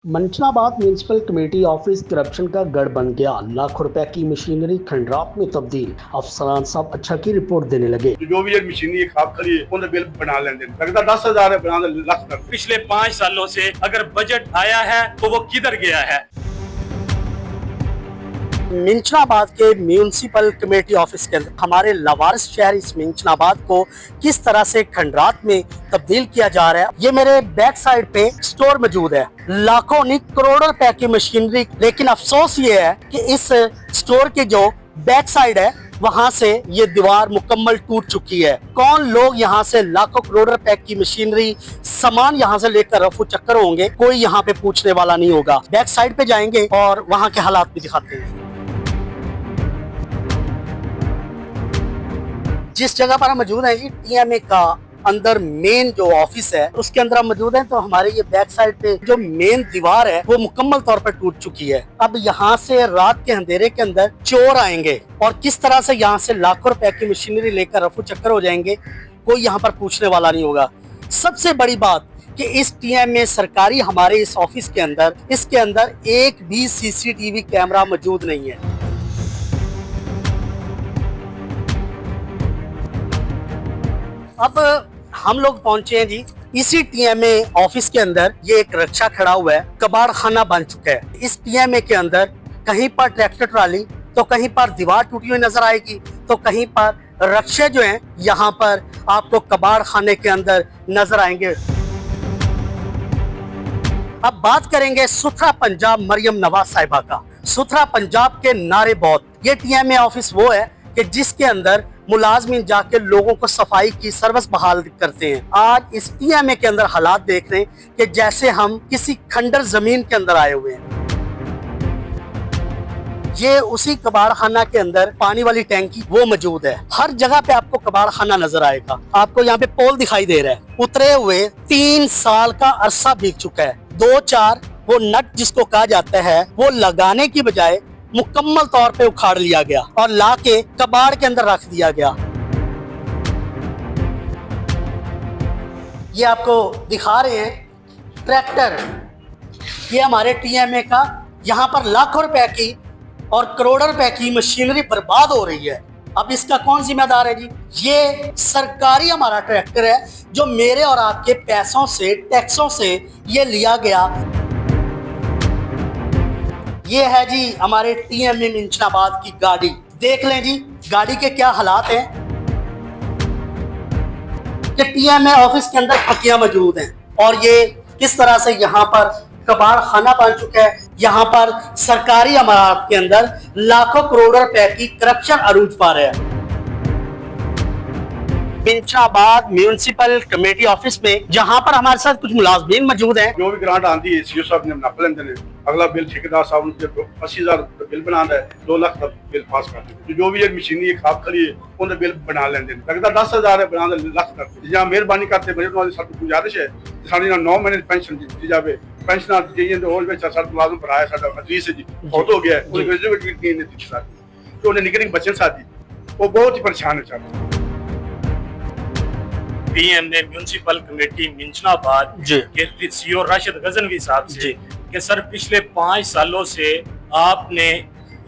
मंचनाबाद municipal committee office corruption का गढ़ बन गया। लाखों रुपए की मशीनरी खंडरात में तब्दील। अफसरान साहब अच्छा की रिपोर्ट देने लगे। जो भी मशीनरी खाब खड़ी है उन्हें बिल बना लेंगे, लगता 10,000 है, बना लाख तक। पिछले 5 सालों से अगर बजट आया है तो वो किधर गया है। मिंचनाबाद के म्यूनिसिपल कमेटी ऑफिस के अंदर हमारे लवारिस शहर इस मिंचनाबाद को किस तरह से खंडरात में तब्दील किया जा रहा है। ये मेरे बैक साइड पे स्टोर मौजूद है, लाखों नहीं करोड़ों रुपए की मशीनरी। लेकिन अफसोस ये है कि इस स्टोर के जो बैक साइड है वहां से ये दीवार मुकम्मल टूट चुकी है। कौन लोग यहाँ से लाखों करोड़ रुपए की मशीनरी सामान यहाँ से लेकर रफू चक्कर होंगे, कोई यहाँ पे पूछने वाला नहीं होगा। बैक साइड पे जाएंगे और वहाँ के हालात भी दिखाते हैं। जिस जगह पर हम मौजूद हैं जी, टीएमए का अंदर मेन जो ऑफिस है उसके अंदर हम मौजूद हैं। तो हमारे ये बैक साइड पे जो मेन दीवार है वो मुकम्मल तौर पर टूट चुकी है। अब यहाँ से रात के अंधेरे के अंदर चोर आएंगे और किस तरह से यहाँ से लाखों रुपए की मशीनरी लेकर रफू चक्कर हो जाएंगे, कोई यहाँ पर पूछने वाला नहीं होगा। सबसे बड़ी बात कि इस टीएमए सरकारी हमारे इस ऑफिस के अंदर इसके अंदर एक भी सीसीटीवी कैमरा मौजूद नहीं है। अब हम लोग पहुंचे हैं जी इसी टीएमए ऑफिस के अंदर। ये एक रक्षा खड़ा हुआ है, कबाड़ खाना बन चुका है। इस टीएमए के अंदर कहीं पर ट्रैक्टर ट्राली तो कहीं पर दीवार टूटी हुई नजर आएगी, तो कहीं पर रक्षे जो हैं यहाँ पर आपको कबाड़ खाने के अंदर नजर आएंगे। अब बात करेंगे सुथरा पंजाब मरियम नवाज साहिबा का। सुथरा पंजाब के नारे बहुत। ये टीएमए ऑफिस वो है कि जिसके अंदर मुलाजमीन जाके लोगों को सफाई की सर्विस बहाल करते हैं। आज इस टीएमए के अंदर हालात देख रहे हैं कि जैसे हम किसी खंडर जमीन के अंदर आए हुए हैं। ये उसी कबाड़ खाना के अंदर पानी वाली टैंकी वो मौजूद है। हर जगह पे आपको कबाड़ खाना नजर आएगा। आपको यहाँ पे पोल दिखाई दे रहा है, उतरे हुए 3 साल का अरसा बीत चुका है। 2-4 वो नट जिसको कहा जाता है वो लगाने की बजाय मुकम्मल तौर पे उखाड़ लिया गया और लाके कबाड़ के अंदर रख दिया गया। ये आपको दिखा रहे हैं ट्रैक्टर, ये हमारे टीएमए का। यहाँ पर लाखों रुपए की और करोड़ों रुपए की मशीनरी बर्बाद हो रही है। अब इसका कौन जिम्मेदार है जी? ये सरकारी हमारा ट्रैक्टर है जो मेरे और आपके पैसों से, टैक्सों से ये लिया गया। ये है जी हमारे टीएमए मिंचनाबाद की गाड़ी। देख लें जी गाड़ी के क्या हालात हैं। कि टीएमए ऑफिस के अंदर फकियां मौजूद हैं और ये किस तरह से यहाँ पर कबाड़ खाना बन चुका है। यहाँ पर सरकारी इमारत के अंदर लाखों करोड़ों रुपए की करप्शन अरूज पा रहे हैं। मिंचनाबाद म्यूनिसिपल कमेटी ऑफिस में जहाँ पर हमारे साथ कुछ मुलाजमीन मौजूद हैं। जो भी ग्रांट आती है सीओ साहब ने नप लेंगे ने, अगला बिल ठेकेदार साहब उनके 80,000 बिल बना है, 2 लाख तक बिल पास करते। जो भी मशीनरी खाब खड़ी है उन्हें बिल बना लेंगे, लगता 10,000 है, बना लाख तक। जहाँ मेहरबानी करते गुजारिश है 9 महीने पेंशन दी जाए। पेंशन मुलाजम भराया बहुत हो गया है, उन्हें निकली बच्चे साथी वो बहुत ही परेशान है चाहते। टीएमए म्यूनिसिपल कमेटी मिंचनाबाद के सीओ राशिद गजनवी साहब से कि सर पिछले 5 सालों से आपने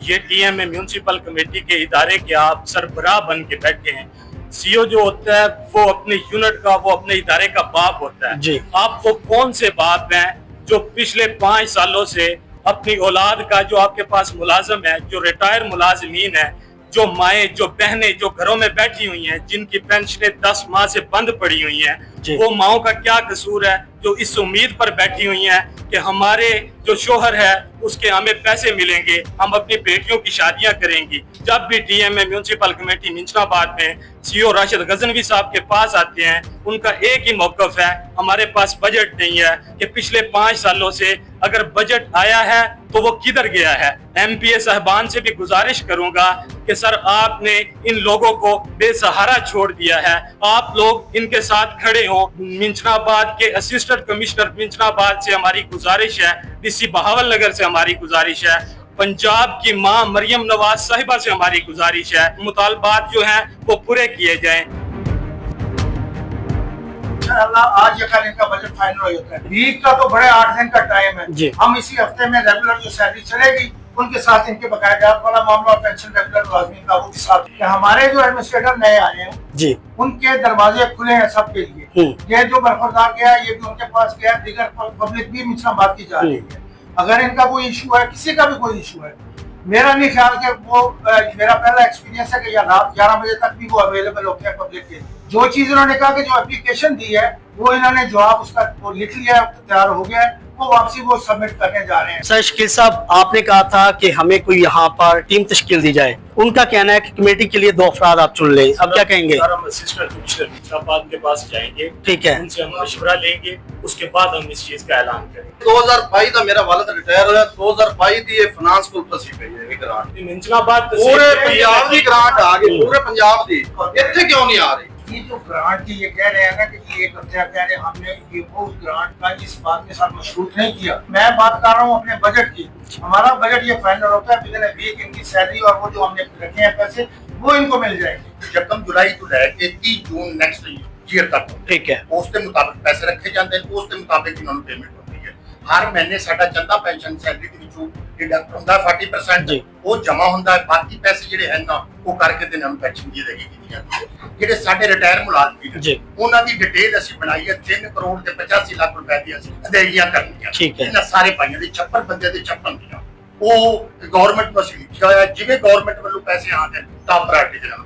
ये टीएमए म्यूनिसिपल कमेटी के इदारे के आप सरबराह बन के बैठे हैं। सीओ जो होता है वो अपने यूनिट का, वो अपने इदारे का बाप होता है। आप वो कौन से बाप हैं जो पिछले 5 सालों से अपनी औलाद का, जो आपके पास मुलाजिम है, जो रिटायर मुलाजिमीन है, जो माएँ, जो बहनें जो घरों में बैठी हुई हैं, जिनकी पेंशनें 10 माह से बंद पड़ी हुई हैं, वो माओं का क्या कसूर है जो इस उम्मीद पर बैठी हुई हैं कि हमारे जो शोहर है उसके हमें पैसे मिलेंगे, हम अपनी बेटियों की शादियां करेंगी। जब भी टीएमए म्यूनिसिपल कमेटी मिंचनाबाद में सीओ राशिद गजनवी साहब के पास आते हैं, उनका एक ही मौकफ है, हमारे पास बजट नहीं है। कि पिछले 5 सालों से अगर बजट आया है तो वो किधर गया है। एमपीए साहबान से भी गुजारिश करूंगा कि सर आपने इन लोगों को बेसहारा छोड़ दिया है, आप लोग इनके साथ खड़े हों। मिंचनाबाद के असिस्टेंट कमिश्नर मिंचनाबाद से हमारी गुजारिश है, डीसी बहावल नगर से हमारी गुजारिश है, पंजाब की मां मरियम नवाज साहिबा से हमारी गुजारिश है, मुतालबात जो हैं वो पूरे किए जाएं। इंशाल्लाह आज या कल इनका बजट फाइनल हो जाता है। वीक का तो बड़े 8 दिन का टाइम है जी। हम इसी हफ्ते में रेगुलर जो सैलरी चलेगी उनके साथ इनके बकाया वाला मामला पेंशन रेगुलर मुलाजमीन का वो के साथ हमारे जो एडमिनिस्ट्रेटर नए आए हैं जी उनके दरवाजे खुले हैं सबके लिए। ये जो बरखुरदार गया ये भी उनके पास गया, दीगर पब्लिक भी मिंचनाबाद की जा रही है। अगर इनका कोई इशू है, किसी का भी कोई इशू है, मेरा नहीं ख्याल कि वो मेरा पहला एक्सपीरियंस है कि या रात 11 बजे तक भी वो अवेलेबल होते हैं पब्लिक के लिए। जो चीज इन्होंने कहा कि जो एप्लीकेशन दी है वो इन्होंने जवाब उसका वो लिख लिया है, तैयार हो गया है, वो वापसी वो सबमिट करने जा रहे हैं। सर शकील साहब, आपने कहा था कि हमें कोई यहाँ पर टीम तश्कील दी जाए, उनका कहना है कि कमेटी के लिए 2 अफराद आप चुन लें, अब क्या कहेंगे? सर हम असिस्टेंट कमिश्नर मिंचनाबाद के पास जाएंगे, ठीक है, उनसे हम मशवरा लेंगे, उसके बाद हम इस चीज का ऐलान करेंगे। 2022 का मेरा वालिद रिटायर होया, 2022 दी ये फाइनेंस को तसी पई है ग्रांट मिंचनाबाद पूरे पंजाब दी ग्रांट आ गई, पूरे पंजाब दी, इत्थे क्यों नहीं आ रही? ये जो ग्रांट की ये कह रहे हैं ना कि ये कह रहे हैं हमने ये वो ग्रांट का इस बात के साथ मशरूत नहीं किया। मैं बात कर रहा हूँ अपने बजट की। हमारा बजट ये फाइनल होता है विदिन अ वीक इनकी सैलरी और वो जो हमने रखे हैं पैसे वो इनको मिल जाएंगे। यकम जुलाई तो लैके 30 जून नेक्स्ट ईयर तक, ठीक है, उसके मुताबिक पैसे रखे जाते हैं, उसके मुताबिक इन्होंने पेमेंट होती है। हर महीने साडा चंदा पेंशन सैलरी के विचों डिडक्ट ਹੁੰਦਾ 40% वो जमा ਹੁੰਦਾ है, बाकी पैसे ਜਿਹੜੇ ਹਨ ਨਾ ਉਹ ਕਰਕੇ ਤੇ ਨਾਮ ਪੈਨਸ਼ਨ ਦੀ ਅਦਾਇਗੀ ਕੀਤੀ ਜਾਂਦੀ ਹੈ। ਜਿਹੜੇ ਸਾਡੇ ਰਿਟਾਇਰ ਮੁਲਾਜ਼ਮ ਨੇ ਉਹਨਾਂ ਦੀ ਡਿਟੇਲ ਅਸੀਂ ਬਣਾਈ ਹੈ, 3 ਕਰੋੜ ਤੇ 85 ਲੱਖ ਰੁਪਏ ਦੀ ਅਸੀਂ ਅਦਾਇਗੀਆਂ ਕਰਨੀਆਂ। ਠੀਕ ਹੈ, ਇਹਨਾਂ ਸਾਰੇ ਭਾਈਆਂ ਦੇ 56 ਬੰਦੇ ਦੇ 56 ਦੀਆਂ ਉਹ ਗਵਰਨਮੈਂਟ ਨੂੰ ਅਸੀਂ ਲਿਖਿਆ ਹੋਇਆ, ਜਿਵੇਂ ਗਵਰਨਮੈਂਟ ਵੱਲੋਂ ਪੈਸੇ ਆਉਂਦੇ ਤਾਂ ਪ੍ਰਾਇੋਰਟੀ ਦੇ ਨਾਲ